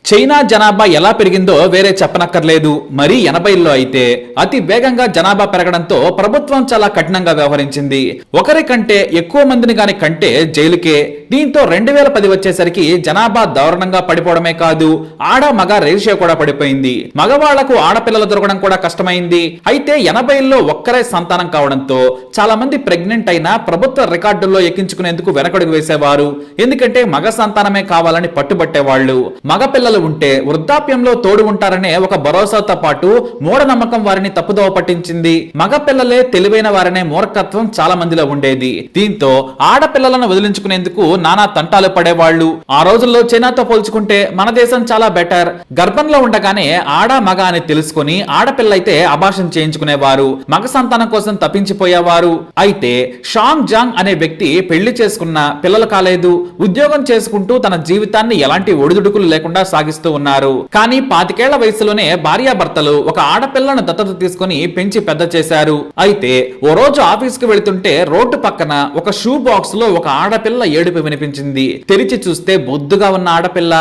China జనాభా ఎలా పెరిగిందో వేరే చెప్పనక్కర్లేదు. మరి 80ల్లో అయితే అతి వేగంగా జనాభా పెరగడంతో ప్రభుత్వం చాలా కఠినంగా వ్యవహరించింది. ఒకరి కంటే ఎక్కువ మందిని గాని కంటే జైలుకే. దీంతో 2010 వచ్చేసరికి జనాభా దారుణంగా పడిపోవడమే కాదు, ఆడ మగ రేషియో కూడా పడిపోయింది. మగవాళ్లకు ఆడపిల్లలు దొరకడం కూడా కష్టమైంది. అయితే 80ల్లో ఒక్కరే సంతానం కావడంతో చాలా మంది ప్రెగ్నెంట్ అయినా ప్రభుత్వ రికార్డుల్లో ఎక్కించుకునేందుకు వెనకడుగు వేసేవారు. ఎందుకంటే మగ సంతానమే కావాలని పట్టుబట్టేవాళ్లు. మగ పిల్లలు ఉంటే వృద్ధాప్యంలో తోడు ఉంటారనే ఒక భరోసాతో పాటు మూఢనమ్మకం వారిని తప్పుదోవ పట్టించింది. మగ పిల్లలే తెలివైన వారనే మూర్ఖత్వం చాలా మందిలో ఉండేది. దీంతో ఆడపిల్లలను వదిలించుకునేందుకు నానా తంటాలు పడేవాళ్లు. ఆ రోజుల్లో చైనాతో పోల్చుకుంటే మన దేశం చాలా బెటర్. గర్భంలో ఉండగానే ఆడ మగ అని తెలుసుకుని ఆడపిల్లైతే అబార్షన్ చేయించుకునేవారు. మగ సంతానం కోసం తప్పించిపోయేవారు. అయితే షాంగ్ జాంగ్ అనే వ్యక్తి పెళ్లి చేసుకున్న పిల్లలు కాలేదు. ఉద్యోగం చేసుకుంటూ తన జీవితాన్ని ఎలాంటి ఒడిదుడుకులు లేకుండా సాగిస్తూ ఉన్నారు. కానీ 25 ఏళ్ల వయసులోనే భార్యాభర్తలు ఒక ఆడపిల్లను దత్తత తీసుకుని పెంచి పెద్ద చేశారు. అయితే ఓ రోజు ఆఫీస్ కు వెళ్తుంటే రోడ్డు పక్కన ఒక షూ బాక్స్ లో ఒక ఆడపిల్ల ఏడుపు వినిపించింది. తెరిచి చూస్తే బొద్దుగా ఉన్న ఆడపిల్ల.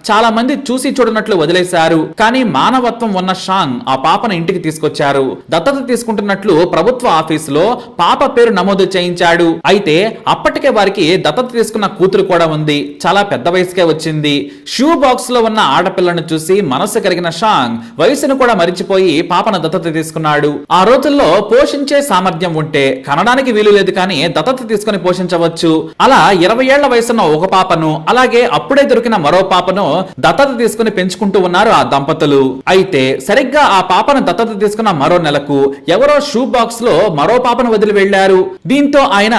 చాలా మంది చూసి చూడనట్లు వదిలేశారు. కానీ మానవత్వం ఉన్న షాంగ్ ఆ పాపను ఇంటికి తీసుకొచ్చారు. దత్తత తీసుకుంటున్నట్లు ప్రభుత్వ ఆఫీసులో పాప పేరు నమోదు చేయించాడు. అయితే అప్పటికే వారికి దత్తత తీసుకున్న కూతురు కూడా ఉంది. చాలా పెద్ద వయసుకే వచ్చింది. షూ బాక్స్ లో ఉన్న ఆడపిల్లను చూసి మనసు కలిగిన షాంగ్ వయసును కూడా మరిచిపోయి పాపను దత్తత తీసుకున్నాడు. ఆ రోజుల్లో పోషించే సామర్థ్యం ఉంటే కనడానికి వీలు లేదు, కానీ దత్తత తీసుకుని పోషించవచ్చు. అలా 20 ఏళ్ల వయసున్న ఒక పాపను, అలాగే అప్పుడే దొరికిన మరో పాపను దత్తత తీసుకుని పెంచుకుంటూ ఉన్నారు ఆ దంపతులు. అయితే సరిగ్గా ఆ పాపను దత్తత తీసుకున్న మరో నెలకు ఎవరో షూ బాక్స్ లో మరో పాపను వదిలి వెళ్లారు. దీంతో ఆయన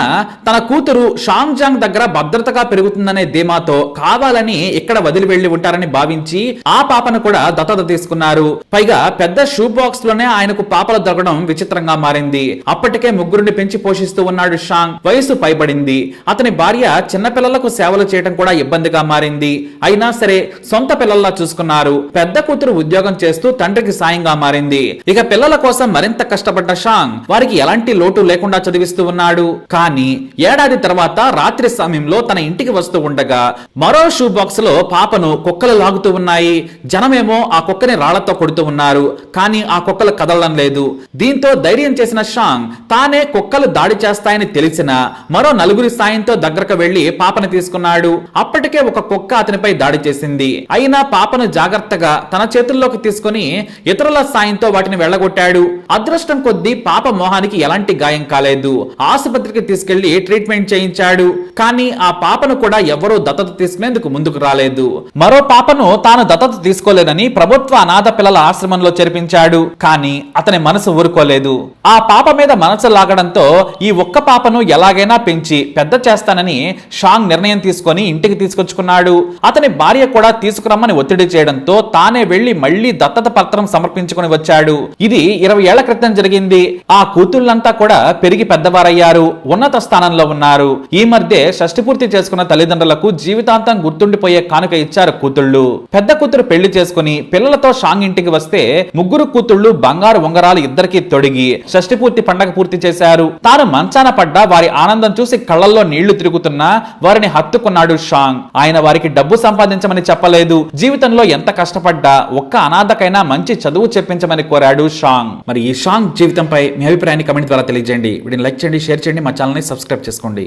తన కూతురు షాంగ్ జాంగ్ దగ్గర భద్రతగా పెరుగుతుందనే ధీమాతో కావాలని ఇక్కడ వదిలి వెళ్లి ఉంటారని భావించి ఆ పాపను కూడా దత్తత తీసుకున్నారు. పైగా పెద్ద షూ బాక్స్ లోనే ఆయనకు పాపలు దొరకడం విచిత్రంగా మారింది. అప్పటికే ముగ్గురిని పెంచి పోషిస్తూ ఉన్నాడు షాంగ్. వయసు పైబడింది. అతని భార్య చిన్నపిల్లలకు సేవలు చేయడం కూడా ఇబ్బందిగా మారింది. అయినా సరే సొంత పిల్లల్లా చూసుకున్నారు. పెద్ద కూతురు ఉద్యోగం చేస్తూ తండ్రికి సాయంగా మారింది. ఇక పిల్లల కోసం మరింత కష్టపడ్డ షాంగ్ వారికి ఎలాంటి లోటు లేకుండా చదివిస్తూ ఉన్నాడు. కానీ ఏడాది తర్వాత రాత్రి సమయంలో తన ఇంటికి వస్తూ ఉండగా మరో షూ బాక్స్ లో పాపను కుక్కలు లాగుతూ ఉన్నాయి. జనమేమో ఆ కుక్కని రాళ్లతో కొడుతూ ఉన్నారు. కానీ ఆ కుక్కలు కదలడం లేదు. దీంతో ధైర్యం చేసిన షాంగ్ తానే కుక్కలు దాడి చేస్తాయని తెలిసిన మరో నలుగురి సాయంతో దగ్గరకు వెళ్లి పాపను తీసుకున్నాడు. అప్పటికే ఒక కుక్క అతనిపై దాడి చేసింది. అయినా పాపను జాగ్రత్తగా తన చేతుల్లోకి తీసుకుని ఇతరుల సాయంతో వాటిని వెళ్లగొట్టాడు. అదృష్టం కొద్దీ పాప మోహానికి ఎలాంటి గాయం కాలేదు. ఆసుపత్రికి తీసుకెళ్లి ట్రీట్మెంట్ చేయించాడు. కానీ ఆ పాపను కూడా ఎవరూ దత్తత తీసుకునేందుకు ముందుకు రాలేదు. మరో పాపను తాను దత్తత తీసుకోలేదని ప్రభుత్వ అనాథ పిల్లల ఆశ్రమంలో చేర్పించాడు. కానీ అతని మనసు ఊరుకోలేదు. ఆ పాప మీద మనసు లాగడంతో ఈ ఒక్క పాపను ఎలాగైనా పెంచి పెద్ద చేస్తానని షాంగ్ నిర్ణయం తీసుకొని ఇంటికి తీసుకొచ్చుకున్నాడు. అతని భార్య కూడా తీసుకురమ్మని ఒత్తిడి చేయడంతో తానే వెళ్లి మళ్లీ దత్తత పత్రం సమర్పించుకుని వచ్చాడు. ఇది 20 ఏళ్ల క్రితం జరిగింది. ఆ కూతుళ్లంతా కూడా పెరిగి పెద్దవారయ్యారు. ఉన్నత స్థానంలో ఉన్నారు. ఈ మధ్య షష్టి పూర్తి చేసుకున్న తల్లిదండ్రులకు జీవితాంతం గుర్తుండిపోయే కానుక ఇచ్చారు కూతుళ్లు. పెద్ద కూతురు పెళ్లి చేసుకుని పిల్లలతో షాంగ్ ఇంటికి వస్తే ముగ్గురు కూతుళ్లు బంగారు ఉంగరాలు ఇద్దరికి తొడిగి షష్టి పూర్తి పండగ పూర్తి చేశారు. తాను మంచాన పడ్డా వారి ఆనందం చూసి కళ్ళల్లో నీళ్లు తిరుగుతున్నా వారిని హత్తుకున్నాడు షాంగ్. ఆయన వారికి డబ్బు సంపాదించమని చెప్పలేదు. జీవితంలో ఎంత కష్టపడ్డా ఒక్క అనాథకైనా మంచి చదువు చెప్పించమని కోరాడు షాంగ్. మరి ఈ షాంగ్ జీవితంపై మీ అభిప్రాయాన్ని కమెంట్ ద్వారా తెలియజేయండి. వీడిని లైక్ చేయండి, షేర్ చేయండి, మా ఛానల్ ని సబ్స్క్రైబ్ చేసుకోండి.